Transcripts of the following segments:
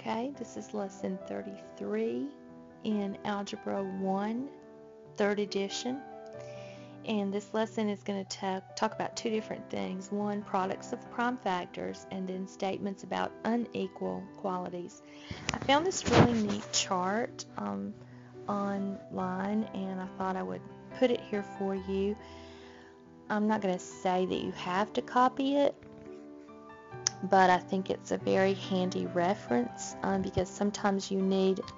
Okay, this is lesson 33 in Algebra 1, 3rd edition. And this lesson is going to talk about two different things. One, products of prime factors, and then statements about unequal quantities. I found this really neat chart online, and I thought I would put it here for you. I'm not going to say that you have to copy it, but I think it's a very handy reference because sometimes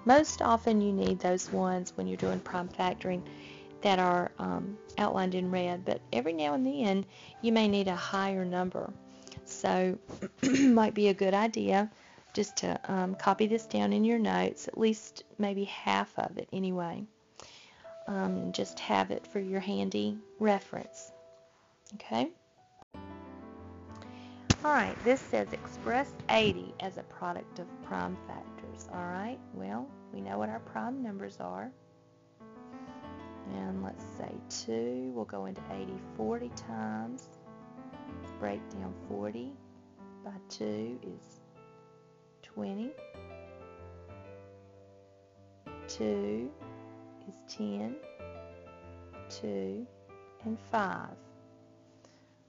most often you need those ones when you're doing prime factoring that are outlined in red, but every now and then you may need a higher number. So it might be a good idea just to copy this down in your notes, at least maybe half of it anyway, and just have it for your handy reference. Okay? Alright, this says express 80 as a product of prime factors. Alright, well, we know what our prime numbers are. And let's say 2, we'll go into 80 40 times. Let's break down 40 by 2 is 20. 2 is 10. 2 and 5.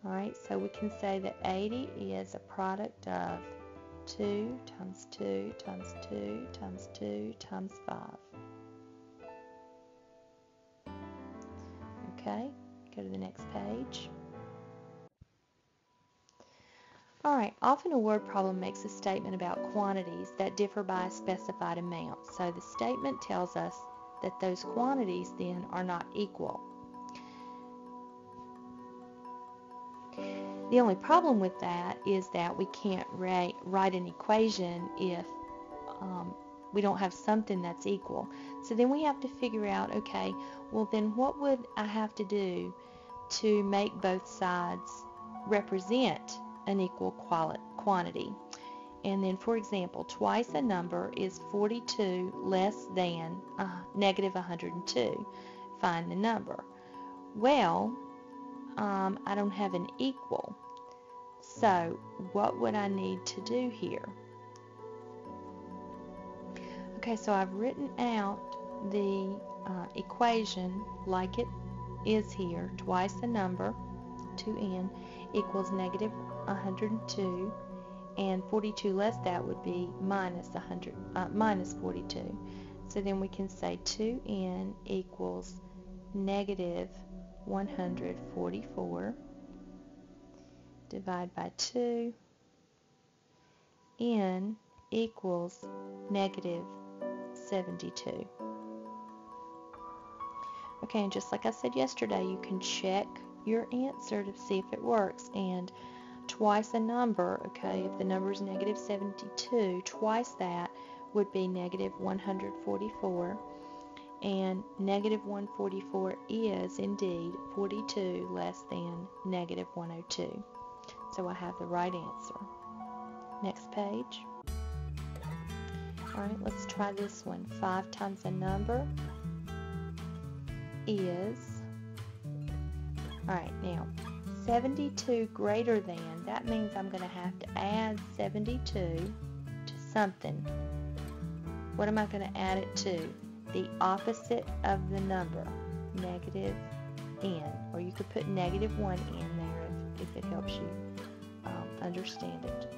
Alright, so we can say that 80 is a product of 2 times 2 times 2 times 2 times 5. Okay, go to the next page. Alright, often a word problem makes a statement about quantities that differ by a specified amount. So the statement tells us that those quantities then are not equal. The only problem with that is that we can't write an equation if we don't have something that's equal. So then we have to figure out, okay, well then what would I have to do to make both sides represent an equal quantity? And then, for example, twice a number is 42 less than negative 102. Find the number. Well, I don't have an equal. So what would I need to do here? Okay, so I've written out the equation like it is here. Twice a number, 2n, equals negative 102, and 42 less that would be minus 42. So then we can say 2n equals negative 144. Divide by 2. N equals negative 72. Okay, and just like I said yesterday, you can check your answer to see if it works. And twice a number, okay, if the number is negative 72, twice that would be negative 144. And negative 144 is indeed 42 less than negative 102. So I have the right answer. Next page. Alright, let's try this one. 5 times a number is, alright, now 72 greater than, that means I'm going to have to add 72 to something. What am I going to add it to? The opposite of the number, negative n, or you could put negative 1 in there if it helps you understand it.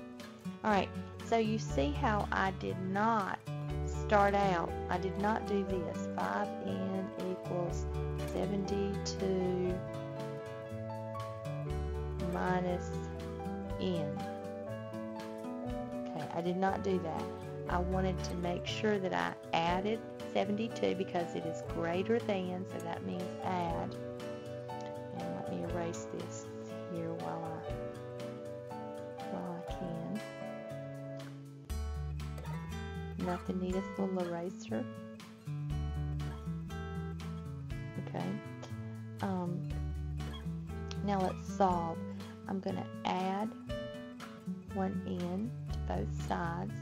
Alright, so you see how I did not start out, I did not do this. 5n equals 72 minus n. Okay, I did not do that. I wanted to make sure that I added 72 because it is greater than, so that means add. And let me erase this here while I can. Nothing needeth a little eraser. Okay. Now let's solve. I'm going to add 1n to both sides.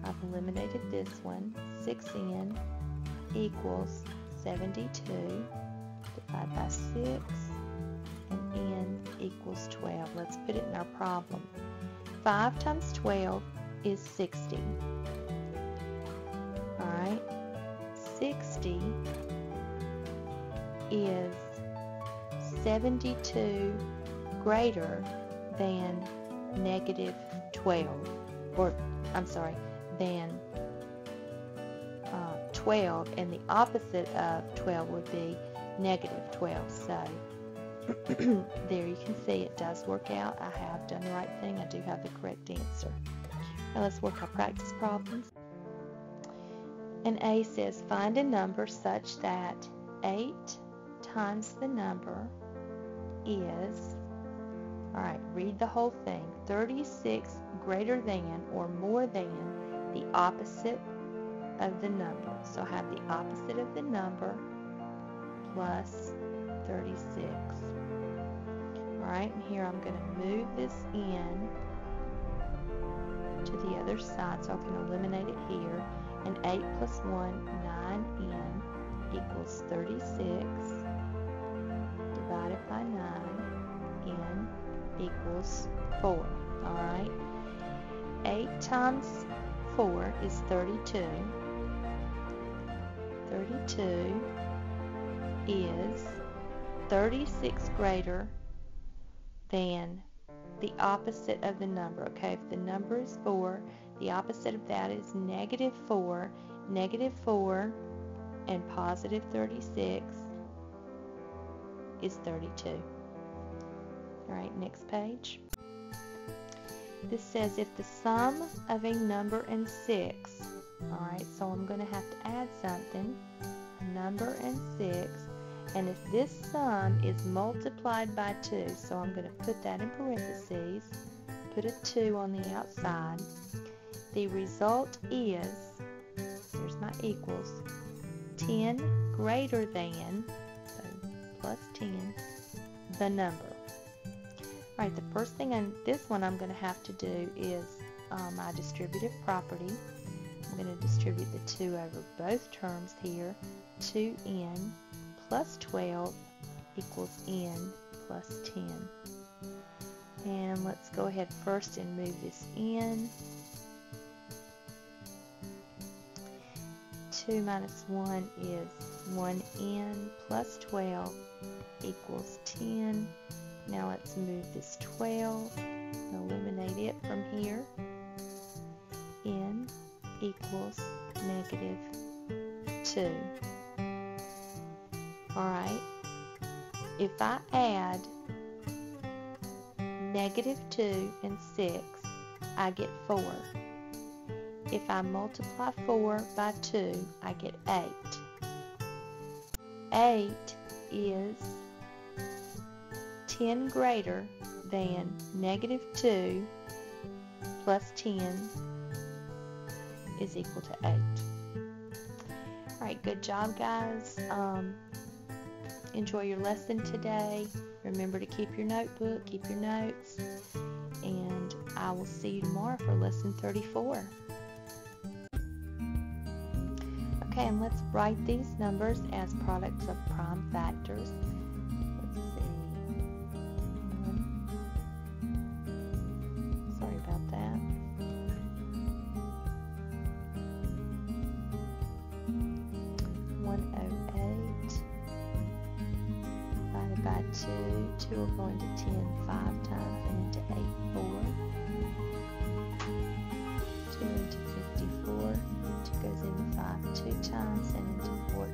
I've eliminated this one. 6n equals 72. Divide by 6. And n equals 12. Let's put it in our problem. 5 times 12 is 60. Alright, 60 is 72 greater than negative 12, or I'm sorry, than 12, and the opposite of 12 would be negative 12. So there you can see it does work out. I have done the right thing. I do have the correct answer. Now let's work our practice problems. And A says find a number such that 8 times the number is, alright, read the whole thing, 36 greater than or more than the opposite of the number. So I have the opposite of the number plus 36. Alright, and here I'm going to move this in to the other side so I can eliminate it here. And 8 plus 1, 9n equals 36 divided by 9, n equals 4. Alright, 8 times 4 is 32. 32 is 36 greater than the opposite of the number. Okay, if the number is 4, the opposite of that is negative 4. Negative 4 and positive 36 is 32. Alright, next page. This says if the sum of a number and 6, alright, so I'm going to have to add something, number and 6, and if this sum is multiplied by 2, so I'm going to put that in parentheses, put a 2 on the outside, the result is, here's my equals, 10 greater than, so plus 10, the number. Alright, the first thing on this one I'm going to have to do is my distributive property. I'm going to distribute the 2 over both terms here. 2n plus 12 equals n plus 10. And let's go ahead first and move this in. 2 minus 1 is 1n plus 12 equals 10. Now let's move this 12 and eliminate it from here. N equals negative 2. Alright, if I add negative 2 and 6, I get 4. If I multiply 4 by 2, I get 8. 8 is 10 greater than negative 2 plus 10 is equal to 8. Alright, good job guys. Enjoy your lesson today. Remember to keep your notebook, keep your notes, and I will see you tomorrow for lesson 34. Okay, and let's write these numbers as products of prime factors. Let's see. Sorry about that. By 2 will go into 10 5 times and into 8 4. 2 into 54. 2 goes into 5 2 times and into 14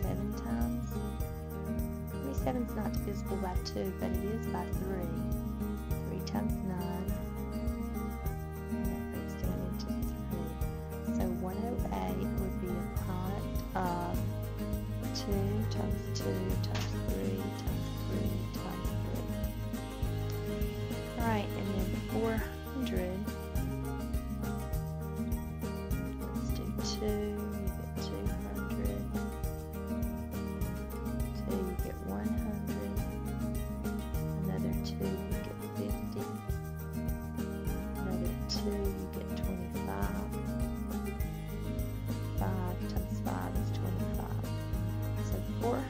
7 times. 27 is not divisible by 2, but it is by 3. 3 times 9. And that breaks down into 3. So 108 would be a product of 2 times 2 times 3 times 3 times 3. Alright, and then 400. Let's do 2, you get 200. 2, you get 100. Another 2, you get 50. Another 2, you get 25. 5 times 5 is 25. So 400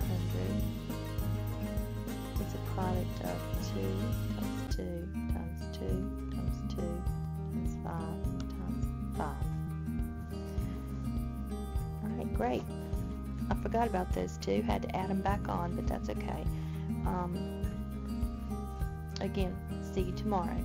great. I forgot about those two. Had to add them back on, but that's okay. Again, see you tomorrow.